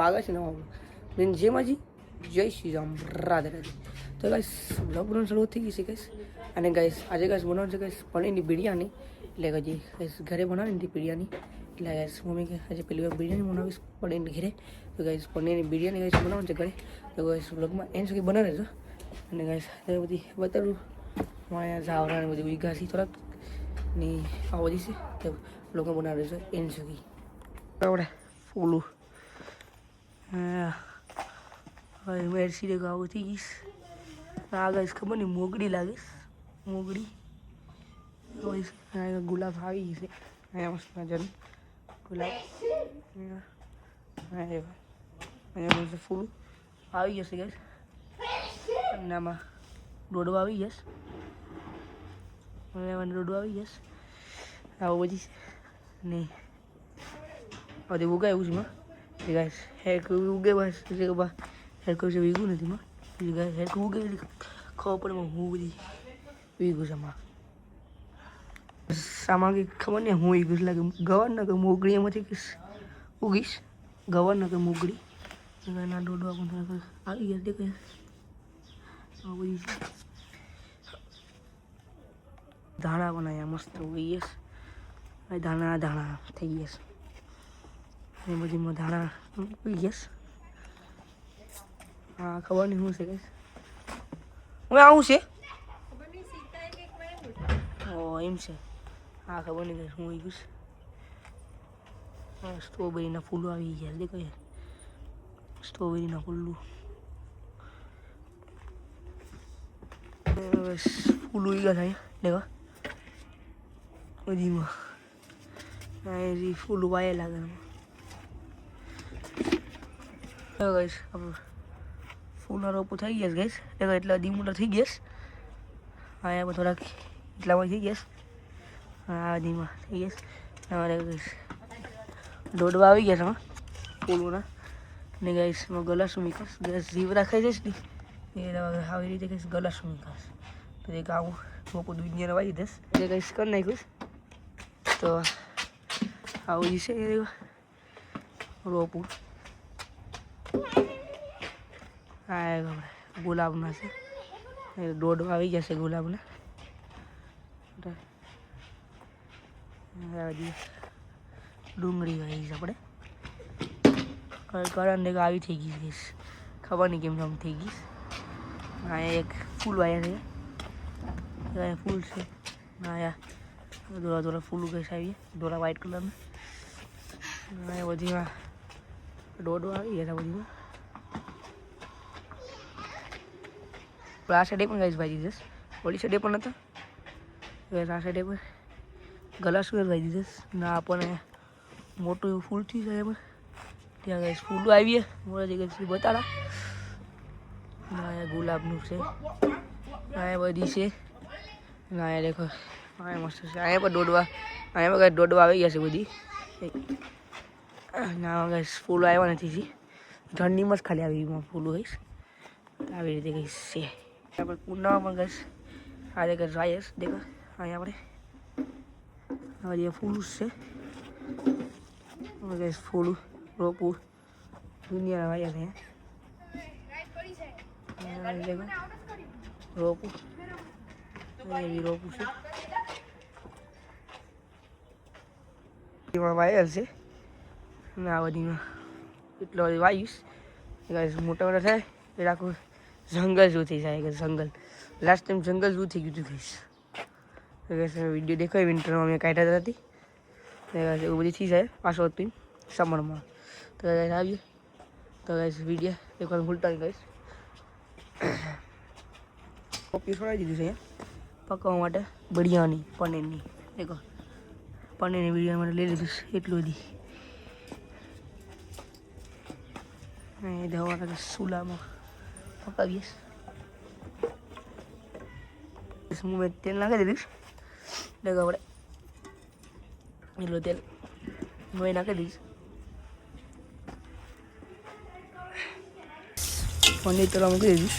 આગળ છે નવા બેન જેમાંથી જય શ્રી રામ રાધે રાધે. તો ગાઈસ બ્લોગ બનાવવાનું શરૂ થઈ ગઈ છે ગાઈસ. અને ગાઈસ આજે ગાઈસ બનાવવાનું છે ગાઈસ પનીરની બિરયાની. એટલે હજી ગાઈસ ઘરે બનાવવાની હતી બિરયાની. એટલે ગાઈસ મમ્મી કે આજે પહેલી વાર બિરયાની બનાવીશ પનીરની ઘરે. તો ગાઈસ પનીરની બિરયાની ગાઈસ બનાવવાની છે ઘરે. તો ગાઈસ બ્લોગમાં એન્ડ સુધી બનાવી રહેજો. અને ગાઈસ એ બધી બતાડું મારા ઝાવરા ને બધી વિઘાસી થોડાક ને આ બધી છે. તો બ્લોગમાં બનાવી રહેજો એન્ડ સુધી. બરાબર ફૂલું હવે મેરસી દેખો આવું થઈ ગઈશ. આ ગાઈસ ખબર નહીં મોગડી લાગીશ મોગડી. ગુલાબ આવી ગઈ છે અહીંયા મસ્ત મજાનું ગુલાબ. અહીંયા ફૂલ આવી જશે ગાઈસ. અને આમાં દોડવા આવી જશે. દોડવા આવી જશે આવું બધી છે ને બધી ઉગાયું છે માં ગાઈસ. હેર ઉગે બસ હેર છે વીગું નથી માં ગાઈસ. હેર ઉગે ખબર પડે હું બધી વીગું છે આમાં. આમાં કંઈક ખબર નહીં હું વીગું લાગે ગવાર ના કે મોગડી એમાંથી ઉગીશ ગવાર ના કે મોગડી. ના દોડવા પણ થોડા આવી ગયા દેખાય બધી છે. ધાણા પણ અહીંયા મસ્ત ઉગી જશે. ધાણા ધાણા થઈ જશે એ બધીમાં ધાણા ઉગી જશે. હા ખબર નહીં શું છે કઈ હવે આવું છે એમ છે. હા ખબર નહીં કઈ હું ગયું. હા સ્ટ્રોબેરીના ફૂલો આવી ગયા દેખો યાર. સ્ટ્રોબેરીના ફૂલું ફૂલ ઉઈ ગયા થાય દેખો બધીમાં. ફૂલ વાયા લાગે ગાઈસ. ફૂલનો રોપો થઈ ગયા ગાઈસ. દેખો એટલા દીમુડા થઈ ગયા. હા એમાં થોડાક એટલામાં થઈ ગયા. હા ધીમા થઈ ગયા. અમારે ગાઈસ દોડવા આવી ગયા છે ફૂલોના ને ગાઈસ એમાં ગલાસુમી ખાસ ગેસ જીવરા ખાઈ જઈશ ને એ આવી રીતે કહીશ ગલાસુમી ખાસ. તો એક આવું રોપો દુનિયાને વાવી દઈશ એ કહીશ કરી નાખીશ. તો આવું છે રોપું. હા ગુલાબના છે દોડવા આવી જશે ગુલાબના. ડુંગળી વાવી છે આપણે. કરણ ને આવી થઈ ગઈ છે ખબર નહીં કેમ આમ થઈ ગઈ. હા એક ફૂલ વાયા છે ફૂલ છે. હા દોરા દોરા ફૂલ કઈ આવી દોરા વ્હાઈટ કલરના. બધીમાં દોડો આવી ગયા બધીમાં. આ સાઈડે પણ ગાઈસ ભાઈ દીધેસ. ઓલી સાઈડે પણ હતા આ સાઈડે પણ ગલાસુર ભાઈ દીધેસ. ના આપણને મોટું એવું ફૂલ થયું છે એમાં. ત્યાં ગાઈસ ફૂલો આવી મોડા જગ્યાએ બતાડા. ના ગુલાબનું છે આ બધી છે. ના દેખો આ મસ્ત છે. અહીંયા પણ દોડવા અહીંયા પણ દોડવા આવી ગયા છે બધી. ના ગાઈસ ફૂલો આવ્યા નથી. ઠંડીમાં જ ખાલી આવી ફૂલો ગઈશ આવી રીતે ગઈ છે. આપણે પૂર્ણમાં ગઈશ આ જગ્યાએ રાયસ દેખો અહીંયા આપણે જે ફૂલ છે ગઈશ ફૂલ રોપું દુનિયાના વાયા છે રોપું એવી રોપું છે એમાં વાયર છે. ને આ બધીમાં એટલો બધી વાવીશ મોટા મોટા થાય એટલે આખું જંગલ જેવું થઈ જાય કે જંગલ. લાસ્ટ ટાઈમ જંગલ જેવું થઈ ગયું હતું ગઈશ. વિડીયો દેખાય વિન્ટરમાં મેં કાઢ્યા હતી એવું બધી થઈ જાય પાછો હતું સમરમાં. તો આવીએ તો ગાઈસ વિડીયો એકવાર ભૂલતા નહીં ગાઈસ. કોપી છોડાવી દીધું છે અહીંયા પકાવવા માટે બિરયાની પનીરની. દેખો પનીરની બિરયાની માટે લઈ લીધું એટલું બધી. દવા સુલામાં પકાવીએ. મેં તેલ નાખી દીધું એટલે આપણે એટલું તેલ મેં નાખી દઈશ. પનીર તળવા મૂકી દીધું.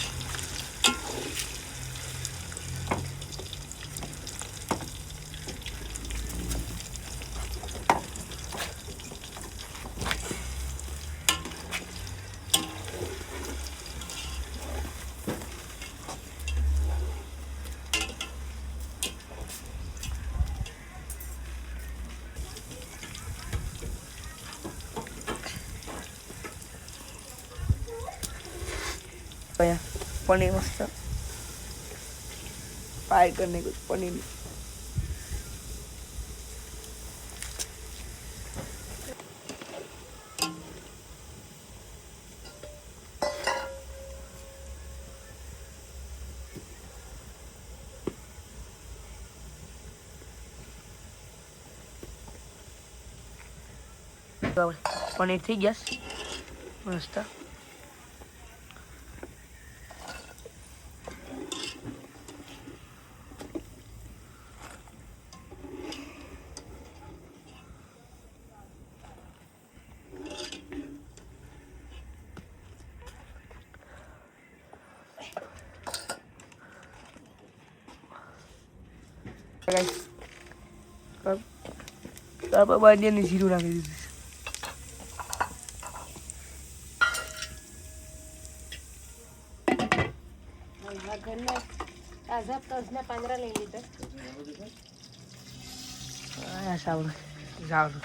પનીર મસ્ત ફ્રાય કરીને कुछ પનીર પનીર થઈ ગયા મસ્ત તારા બાજુની જીરું નાખી દીધું સારું સારું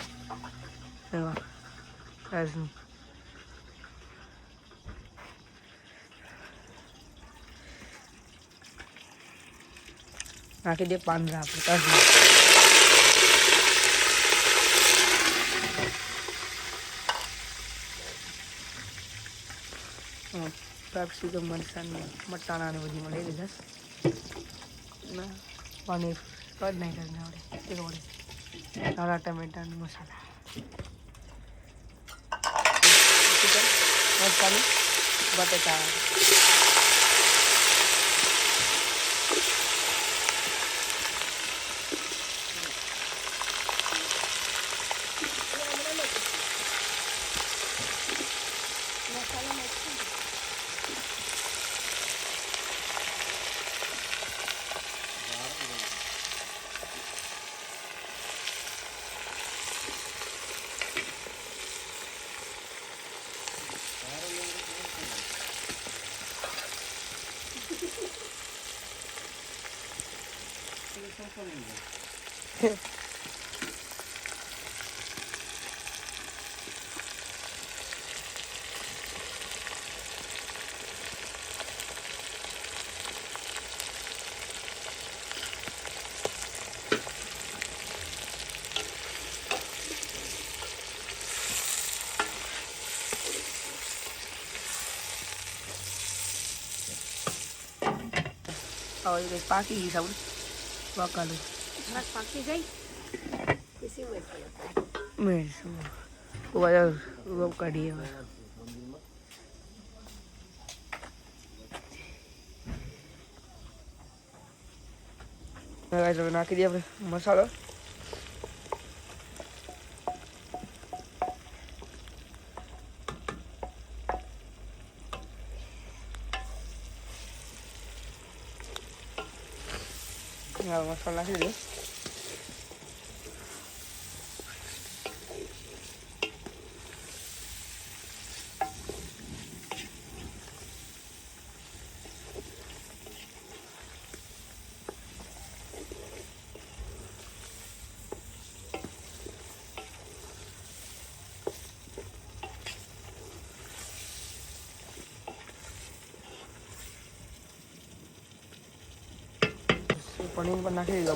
નાખી દે પાંદડા આપણે કેપ્સિકમ મરચાં મટાણા ને બધી મળે લીધા પનીર કદ નહીં કરીને આવડે તે વડે કાળા ટમેટા ને મસાલા મસાલું બટેટા और ये पाकी ही सब वाकालू बस पाकी गई किसी वजह मेरे सो वो कड़ी है गाइस नाखी दिया मसाला मसाला नाखी दिया पनीर पर नाखी दीधा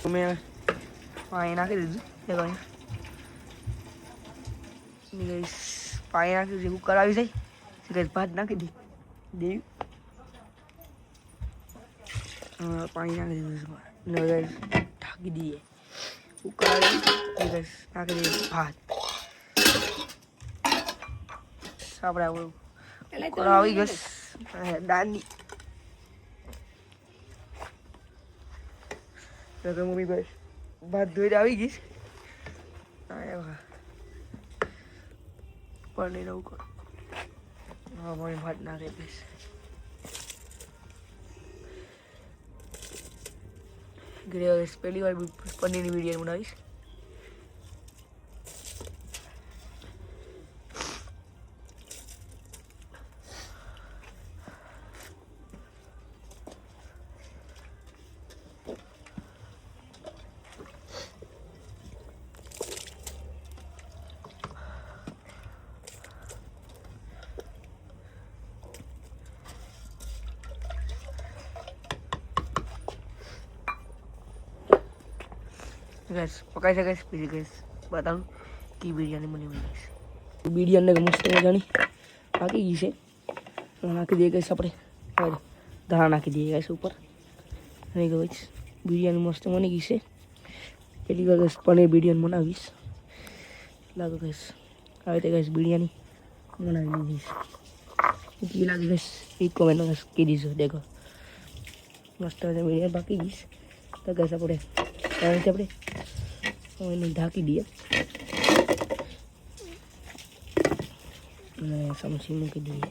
मैं पानी नाखी दीधुं पानी नाखी दीधुं कुकर आई जाए गैस भात नाखी दी देवी पानी नाखी दीधुं गैस ढाकी दीए कुकर आई गैस नाखी दीधुं भात सापड़ा कुकर आई गैस दानी मम्मी बस भात धोई आई गई पनीर हाँ मम्मी भात नाखे बस ઘરે પહેલી વાર પનીરની બિરયાની બનાવીશ. ગેસ પકાઈ છે ગેસ, બીજી ગેસ બતાવું કે બિરયાની મને ગઈશ. બિરયાની મસ્ત મજાની પાકી ગઈ છે. નાખી દઈએ ગેસ આપણે, હવે ધાણા નાખી દઈએ ગેસ ઉપર. અને ગઈશ બિરયાની મસ્ત બની ગઈ છે. પહેલી વાર ગેસ પનીર બિરયાની બનાવીશ. લાગો ગેસ હવે તે ગેસ બિરયાની બનાવી દીધી છે. કેવી લાગે ગેસ એક કોમેન્ટ ગેસ કહી દીધો. દેખો મસ્ત બિરયાની પાકી ગઈ તો ગેસ આપણે આપણે એને ઢાંકી દઈએ અને સમસી મૂકી દઈએ.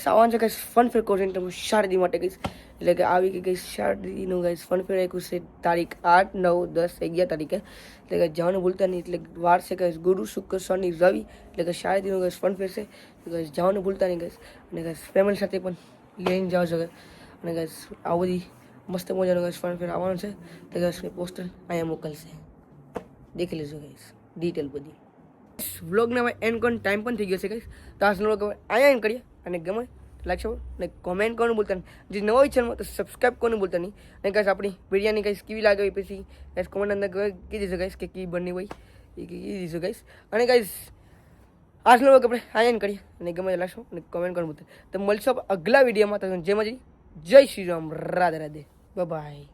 આવવાનું છે કઈ ફન ફેર કોર્સ તમે શારદી માટે કહીશ, એટલે કે આવી કે કઈ શારદીનું કઈ ફન ફેર આપ્યું છે તારીખ 8, 9, 10, 11 તારીખે. એટલે કે જવાનું ભૂલતા નહીં. એટલે વાર છે કઈ ગુરુ, શુક્ર, શનિ, રવિ. એટલે કે શારદીનું કઈ ફન ફેર છે. કઈ જવાનું ભૂલતા નહીં કઈ. અને કઈ ફેમિલી સાથે પણ લઈને જાઓ છો. અને કઈ આ બધી મસ્ત મજાનું કઈ ફન ફેર આવવાનું છે. તો કઈ પોસ્ટર અહીંયા મોકલશે, દેખી લેજો કઈ ડિટેલ બધી. વ્લોગને હવે એન્ડ કરવાનો ટાઈમ પણ થઈ ગયો છે કઈ. તો આજનો વ્લોગ હવે અહીંયા એન્ડ કરીએ. અને ગમે લાઈક છો અને કોમેન્ટ કરવાનું ભૂલતા નહીં. જે નવા હોય ચેનલમાં તો સબસ્ક્રાઈબ કરવાનું ભૂલતા નહીં. અને કઈ આપણી બિરયાની કઈ કેવી લાગે પછી કઈ કોમેન્ટ અંદર કહી દેશો કઈ કે કેવી બની હોય એ કહી દેશો કઈ. અને કઈ આજનો વ્લોગ આપણે અહીંયા એન્ડ કરીએ. અને ગમે લાગશો અને કોમેન્ટ કરવાનું ભૂલતા. તો મળશો અગલા વિડીયોમાં. તો જય માજી, જય શ્રી રામ, રાધે રાધે, બાય.